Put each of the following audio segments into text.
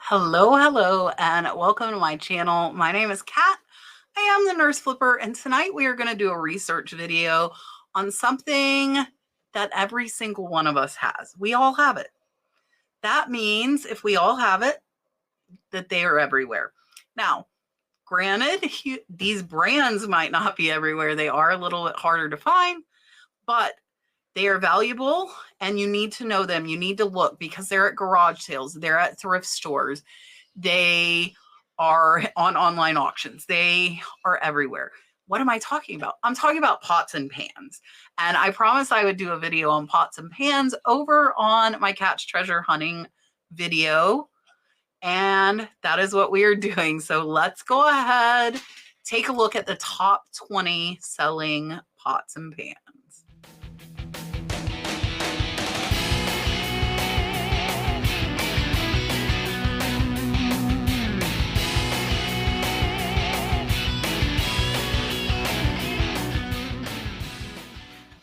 Hello, and welcome to my channel. My name is Kat. I am the Nurse Flipper, and tonight we are going to do a research video on something that every single one of us has. We all have it. That means if we all have it, that they are everywhere. Now, granted, these brands might not be everywhere. They are a little bit harder to find, but they are valuable and you need to know them. You need to look because they're at garage sales, they're at thrift stores, they are on online auctions, they are everywhere. What am I talking about? I'm talking about pots and pans. And I promised I would do a video on pots and pans over on my catch treasure hunting video. And that is what we are doing. So let's go ahead, take a look at the top 20 selling pots and pans.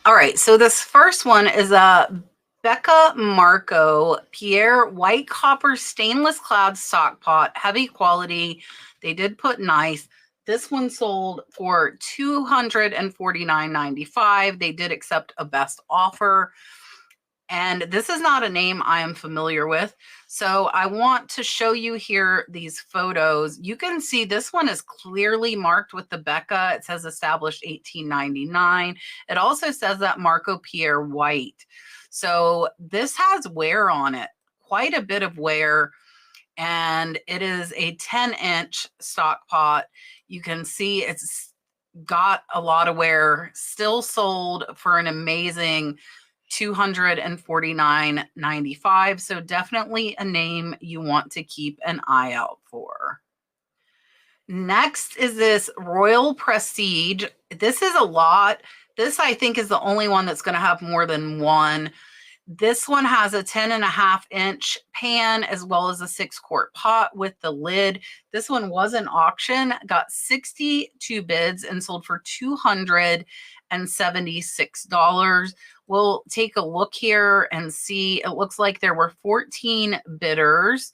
All right, so this first one is a Becca Marco Pierre white copper stainless clad stock pot, heavy quality. They did put nice. This one sold for $249.95. They did accept a best offer. And this is not a name I am familiar with. So I want to show you here these photos. You can see this one is clearly marked with the Becca. It says established 1899. It also says that Marco Pierre white. So this has wear on it, quite a bit of wear. And it is a 10-inch stock pot. You can see it's got a lot of wear, still sold for an amazing $249.95. So definitely a name you want to keep an eye out for. Next is this Royal Prestige. This is a lot. This, I think, is the only one that's going to have more than one. This one has a 10.5-inch pan as well as a 6-quart pot with the lid. This one was an auction, got 62 bids and sold for $276. We'll take a look here and see. It looks like there were 14 bidders,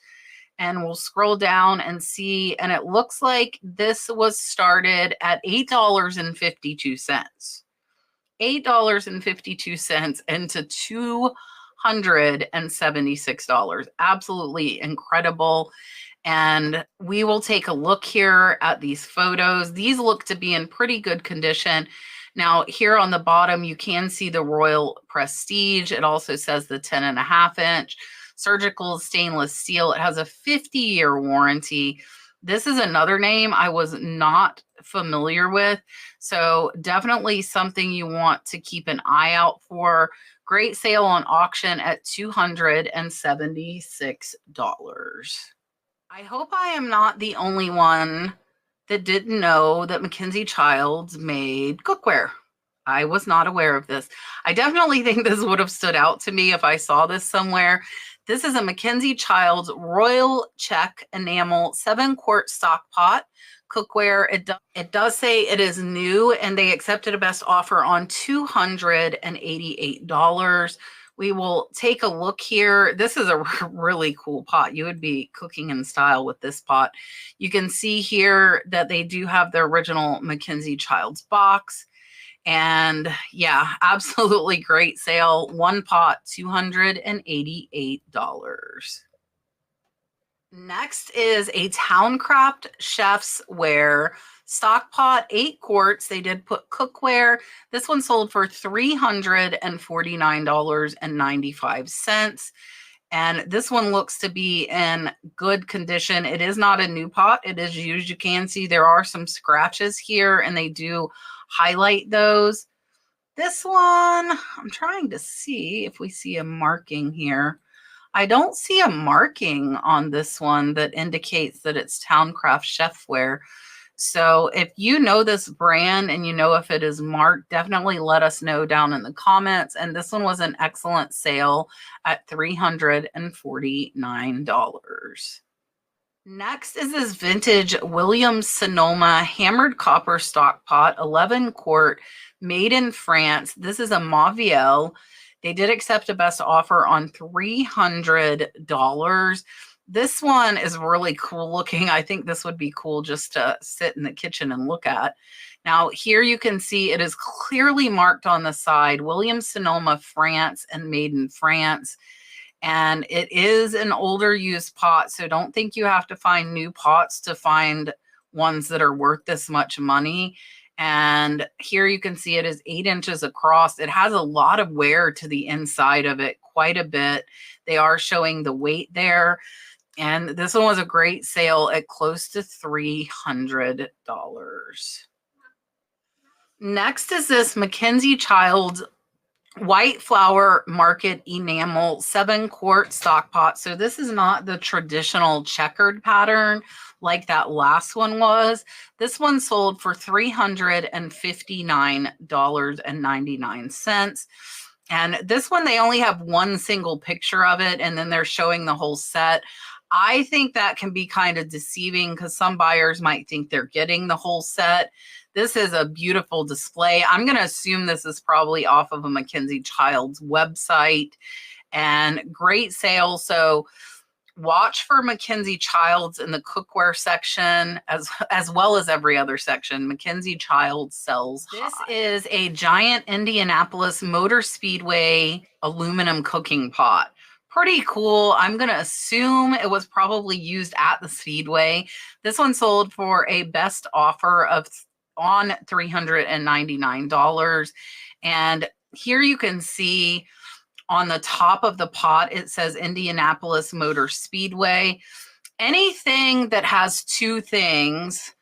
and we'll scroll down and see. And it looks like this was started at $8.52. $8.52 into $276. Absolutely incredible. And we will take a look here at these photos. These look to be in pretty good condition. Now, here on the bottom, you can see the Royal Prestige. It also says the 10.5-inch surgical stainless steel. It has a 50-year warranty. This is another name I was not familiar with. So definitely something you want to keep an eye out for. Great sale on auction at $276. I hope I am not the only one that didn't know that Mackenzie Childs made cookware. I was not aware of this. I definitely think this would have stood out to me if I saw this somewhere. This is a Mackenzie Childs Royal Check Enamel 7-quart stock pot cookware. It does say it is new, and they accepted a best offer on $288. We will take a look here. This is a really cool pot. You would be cooking in style with this pot. You can see here that they do have the original Mackenzie Childs box. And yeah, absolutely great sale. One pot, $288. Next is a Towncraft Chef's Wear stock pot, 8 quarts. They did put cookware. This one sold for $349.95. And this one looks to be in good condition. It is not a new pot. It is used. You can see there are some scratches here, and they do highlight those. This one, I'm trying to see if we see a marking here. I don't see a marking on this one that indicates that it's Towncraft Chefware. So if you know this brand and you know if it is marked, definitely let us know down in the comments. And this one was an excellent sale at $349. Next is this vintage Williams Sonoma hammered copper stock pot, 11-quart, made in France. This is a Mauviel. They did accept a best offer on $300. This one is really cool looking. I think this would be cool just to sit in the kitchen and look at. Now, here you can see it is clearly marked on the side, Williams-Sonoma, France, and made in France. And it is an older used pot, so don't think you have to find new pots to find ones that are worth this much money. And here you can see it is 8 inches across. It has a lot of wear to the inside of it, quite a bit. They are showing the weight there. And this one was a great sale at close to $300. Next is this Mackenzie Childs White Flower Market Enamel 7-quart stock pot. So this is not the traditional checkered pattern like that last one was. This one sold for $359.99. And this one, they only have one single picture of it, and then they're showing the whole set. I think that can be kind of deceiving because some buyers might think they're getting the whole set. This is a beautiful display. I'm going to assume this is probably off of a Mackenzie Childs website, and great sale. So watch for Mackenzie Childs in the cookware section as well as every other section. Mackenzie Childs sells high. This is a giant Indianapolis Motor Speedway aluminum cooking pot. Pretty cool. I'm going to assume it was probably used at the Speedway. This one sold for a best offer of on $399. And here you can see on the top of the pot, it says Indianapolis Motor Speedway. Anything that has two things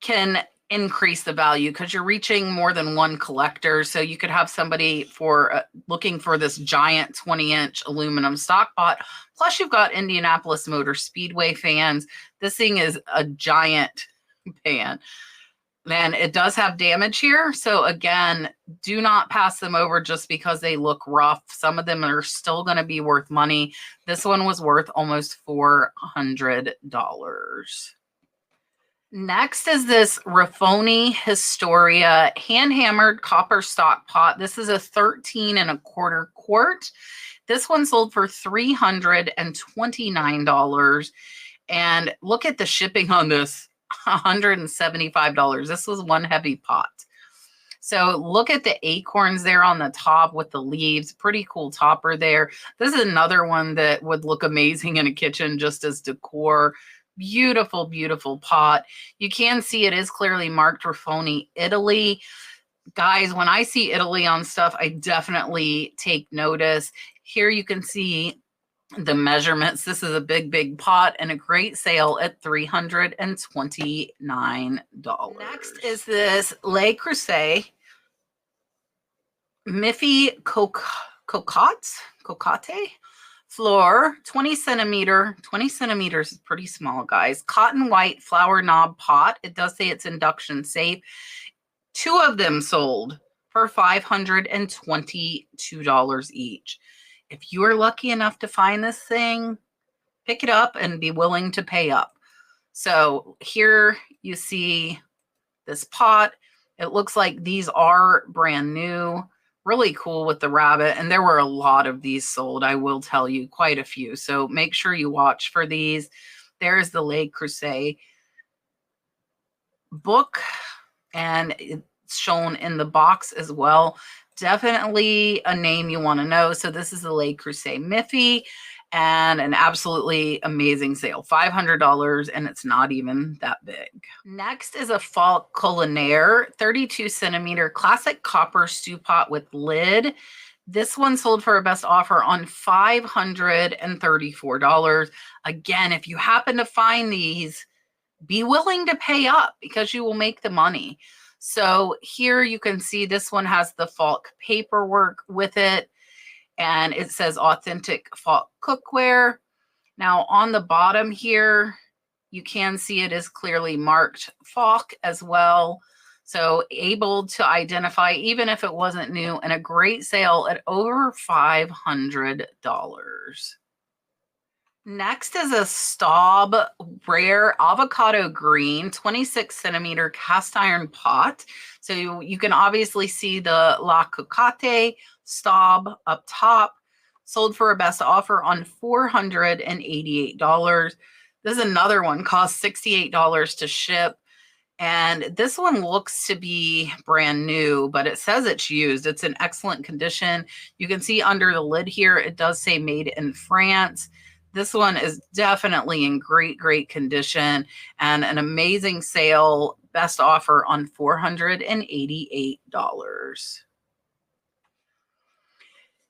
can increase the value because you're reaching more than one collector. So you could have somebody for looking for this giant 20-inch aluminum stock pot. Plus you've got Indianapolis Motor Speedway fans. This thing is a giant pan. And it does have damage here. So again, do not pass them over just because they look rough. Some of them are still going to be worth money. This one was worth almost $400. Next is this Raffoni Historia hand-hammered copper stock pot. This is a 13¼ quart. This one sold for $329. And look at the shipping on this, $175. This was one heavy pot. So look at the acorns there on the top with the leaves. Pretty cool topper there. This is another one that would look amazing in a kitchen just as decor. Beautiful, beautiful pot. You can see it is clearly marked Raffoni, Italy. Guys, when I see Italy on stuff, I definitely take notice. Here you can see the measurements. This is a big, big pot and a great sale at $329. Next is this Le Creuset Miffy Cocotte floor, 20 centimeter. 20 centimeters is pretty small, guys. Cotton white flower knob pot. It does say it's induction safe. 2 of them sold for $522 each. If you are lucky enough to find this thing, pick it up and be willing to pay up. So here you see this pot. It looks like these are brand new. Really cool with the rabbit. And there were a lot of these sold, I will tell you, quite a few. So make sure you watch for these. There's the Le Creuset book, and it's shown in the box as well. Definitely a name you want to know. So this is the Le Creuset Miffy, and an absolutely amazing sale. $500, and it's not even that big. Next is a Falk Culinaire 32 centimeter classic copper stew pot with lid. This one sold for a best offer on $534. Again, if you happen to find these, be willing to pay up because you will make the money. So here you can see this one has the Falk paperwork with it, and it says authentic Falk cookware. Now on the bottom here, you can see it is clearly marked Falk as well. So able to identify even if it wasn't new, and a great sale at over $500. Next is a Staub Rare Avocado Green 26 centimeter cast iron pot. So you can obviously see the La Cocotte Staub up top. sold for a best offer on $488. This is another one, cost $68 to ship. And this one looks to be brand new, but it says it's used. It's in excellent condition. You can see under the lid here, it does say made in France. This one is definitely in great, great condition and an amazing sale. Best offer on $488.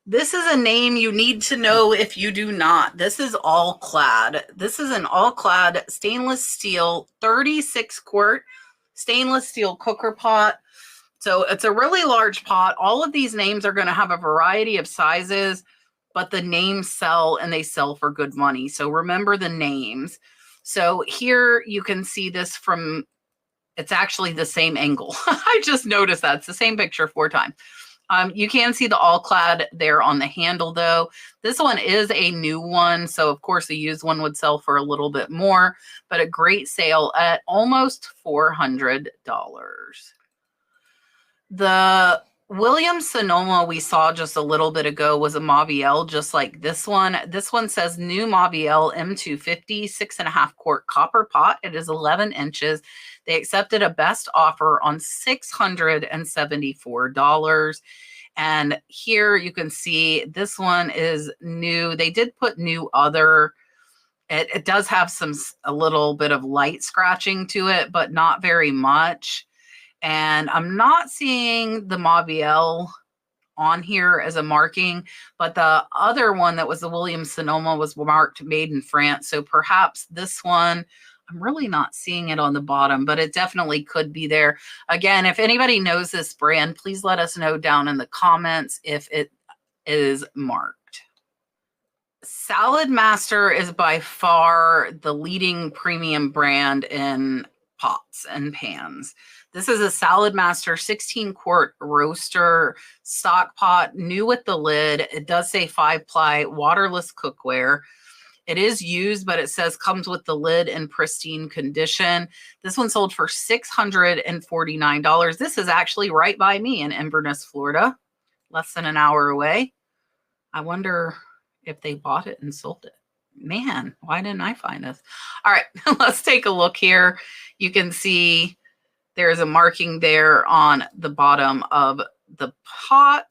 This is a name you need to know if you do not. This is All Clad. This is an All Clad stainless steel 36 quart stainless steel cooker pot. So it's a really large pot. All of these names are going to have a variety of sizes, but the names sell and they sell for good money. So remember the names. So here you can see this from, it's actually the same angle. I just noticed that. It's the same picture 4 times. You can see the All Clad there on the handle, though. This one is a new one, so of course the used one would sell for a little bit more, but a great sale at almost $400. The Williams-Sonoma we saw just a little bit ago was a Maviel, just like this one. This one says new Maviel M250 6.5 quart copper pot. It is 11 inches. They accepted a best offer on $674. And here you can see this one is new. They did put new other. It does have a little bit of light scratching to it, but not very much. And I'm not seeing the Maviel on here as a marking, but the other one that was the Williams-Sonoma was marked made in France. So perhaps this one, I'm really not seeing it on the bottom, but it definitely could be there. Again, if anybody knows this brand, please let us know down in the comments if it is marked. Salad Master is by far the leading premium brand in pots and pans. This is a Salad Master 16 quart roaster stock pot, new with the lid. It does say 5-ply waterless cookware. It is used, but it says comes with the lid in pristine condition. This one sold for $649. This is actually right by me in Inverness, Florida, less than an hour away. I wonder if they bought it and sold it. Man, why didn't I find this? All right, let's take a look here. You can see there's a marking there on the bottom of the pot.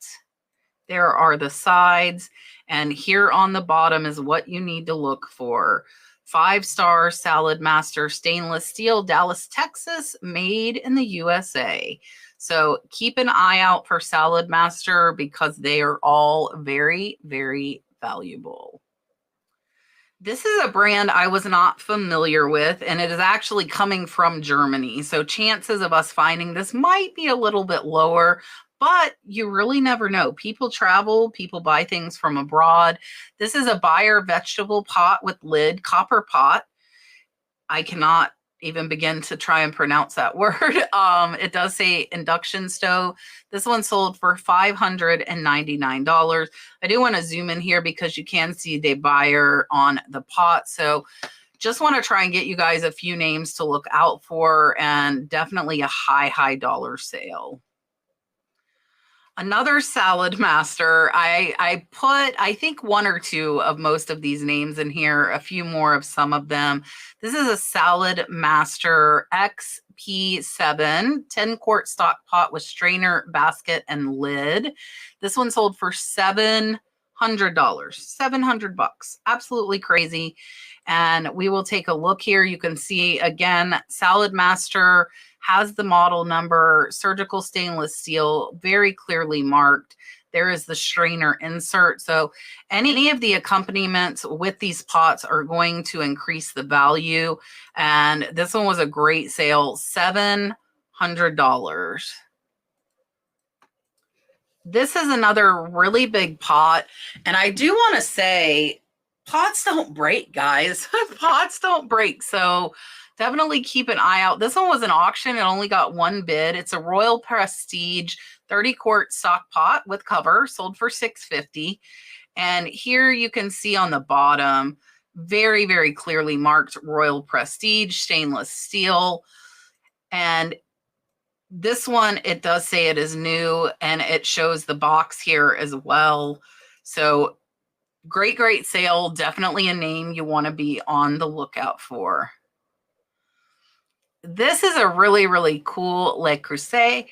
There are the sides. And here on the bottom is what you need to look for. 5-star Salad Master stainless steel, Dallas, Texas, made in the USA. So keep an eye out for Salad Master because they are all very, very valuable. This is a brand I was not familiar with, and it is actually coming from Germany. So chances of us finding this might be a little bit lower, but you really never know. People travel, people buy things from abroad. This is a Bayer vegetable pot with lid, copper pot. I cannot even begin to try and pronounce that word. It does say induction stove. This one sold for $599. I do want to zoom in here because you can see the Bayer on the pot. So just want to try and get you guys a few names to look out for, and definitely a high dollar sale. Another Salad Master. I put, I think, 1 or 2 of most of these names in here, a few more of some of them. This is a Salad Master XP7 10 quart stock pot with strainer, basket, and lid. This one sold for $700. $700. Absolutely crazy. And we will take a look here. You can see, again, Salad Master has the model number, surgical stainless steel, very clearly marked. There is the strainer insert. So any of the accompaniments with these pots are going to increase the value. And this one was a great sale, $700. This is another really big pot. And I do want to say, pots don't break, guys. Pots don't break. So definitely keep an eye out. This one was an auction. It only got 1 bid. It's a Royal Prestige 30 quart stock pot with cover, sold for $650. And here you can see on the bottom, very, very clearly marked Royal Prestige stainless steel. And this one, it does say it is new, and it shows the box here as well. So Great, great sale. Definitely a name you want to be on the lookout for. This is a really, really cool Le Creuset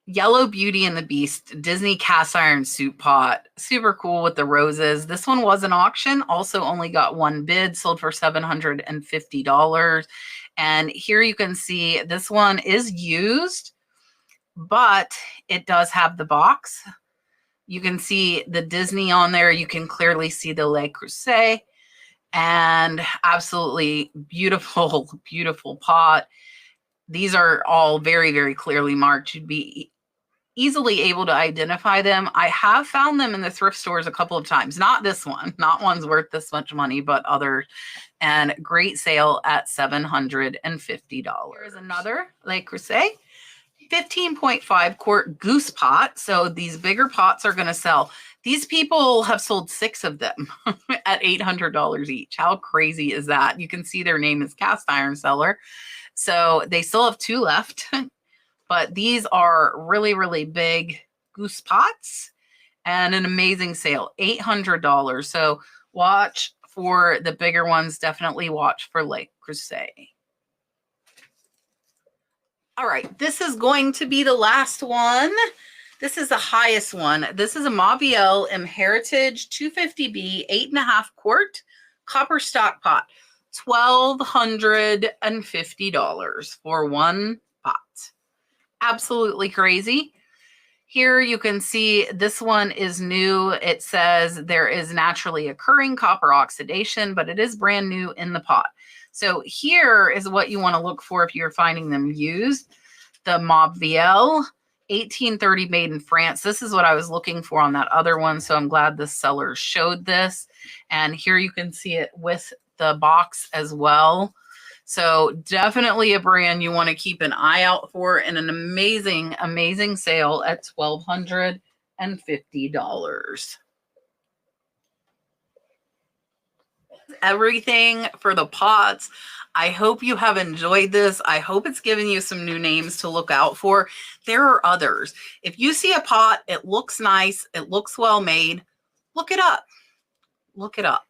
Yellow Beauty and the Beast Disney cast iron soup pot. Super cool with the roses. This one was an auction. Also only got one bid, sold for $750. And here you can see this one is used, but it does have the box. You can see the Disney on there. You can clearly see the Le Creuset, and absolutely beautiful, beautiful pot. These are all very, very clearly marked. You'd be easily able to identify them. I have found them in the thrift stores a couple of times. Not this one, not one's worth this much money, but others. And great sale at $750. Here's another Le Creuset 15.5 quart goose pot. So these bigger pots are going to sell. These people have sold 6 of them at $800 each. How crazy is that? You can see their name is Cast Iron Seller. So they still have 2 left. But these are really, really big goose pots and an amazing sale, $800. So watch for the bigger ones. Definitely watch for Le Creuset. All right, this is going to be the last one. This is the highest one. This is a Maviel M Heritage 250B 8.5 quart copper stock pot. $1,250 for one pot. Absolutely crazy. Here you can see this one is new. It says there is naturally occurring copper oxidation, but it is brand new in the pot. So here is what you want to look for if you're finding them used. The Maviel 1830 made in France. This is what I was looking for on that other one. So I'm glad the seller showed this. And here you can see it with the box as well. So definitely a brand you want to keep an eye out for, and an amazing, amazing sale at $1,250. Everything for the pots. I hope you have enjoyed this. I hope it's given you some new names to look out for. There are others. If you see a pot, it looks nice, it looks well made, look it up. Look it up.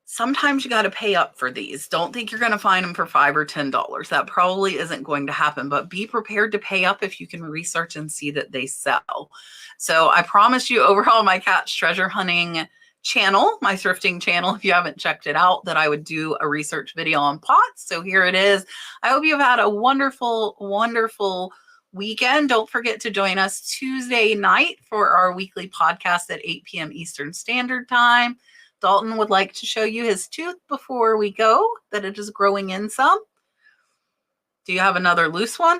Sometimes you got to pay up for these. Don't think you're going to find them for $5 or $10. That probably isn't going to happen, but be prepared to pay up if you can research and see that they sell. So I promised you over on my Cat's Treasure Hunting channel, my thrifting channel, if you haven't checked it out, that I would do a research video on pots. So here it is. I hope you've had a wonderful, wonderful weekend. Don't forget to join us Tuesday night for our weekly podcast at 8 p.m. Eastern Standard Time. Dalton would like to show you his tooth before we go, that it is growing in some. Do you have another loose one?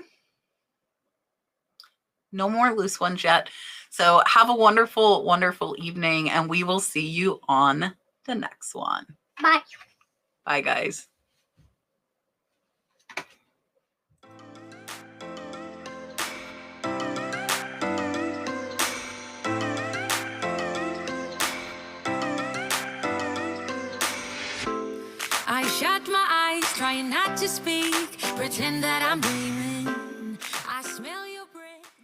No more loose ones yet. So have a wonderful, wonderful evening, and we will see you on the next one. Bye. Bye, guys. I shut my eyes, trying not to speak, pretend that I'm dreaming.